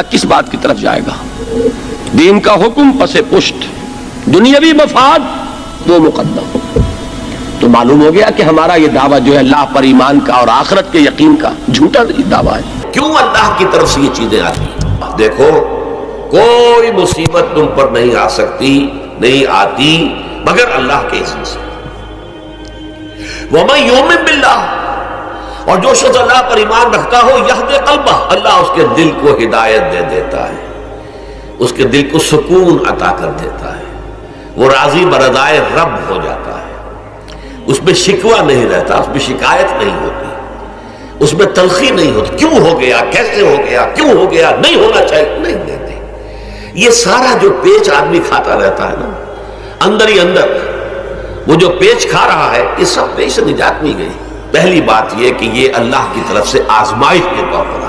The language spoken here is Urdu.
کس بات کی طرف جائے گا؟ دین کا حکم پس پشت، دنیاوی مفاد وہ مقدم۔ تو معلوم ہو گیا کہ ہمارا یہ دعویٰ جو ہے اللہ پر ایمان کا اور آخرت کے یقین کا جھوٹا دعویٰ ہے۔ کیوں اللہ کی طرف سے یہ چیزیں آتی ہیں؟ دیکھو کوئی مصیبت تم پر نہیں آ سکتی، نہیں آتی مگر اللہ کے اذن سے۔ وَمَن يُؤْمِن بِاللَّهِ، اور جو شخص اللہ پر ایمان رکھتا ہو یہدِ قلبہ، اللہ اس کے دل کو ہدایت دے دیتا ہے، اس کے دل کو سکون عطا کر دیتا ہے، وہ راضی برضائے رب ہو جاتا ہے، اس میں شکوہ نہیں رہتا، اس میں شکایت نہیں ہوتی، اس میں تلخی نہیں ہوتی، کیوں ہو گیا، کیسے ہو گیا، کیوں ہو گیا، نہیں ہونا چاہیے، نہیں دیتے۔ یہ سارا جو پیچ آدمی کھاتا رہتا ہے نا اندر ہی اندر، وہ جو پیچ کھا رہا ہے، یہ سب پیچ سے نجات نہیں گئی۔ پہلی بات یہ کہ یہ اللہ کی طرف سے آزمائش کے طور پر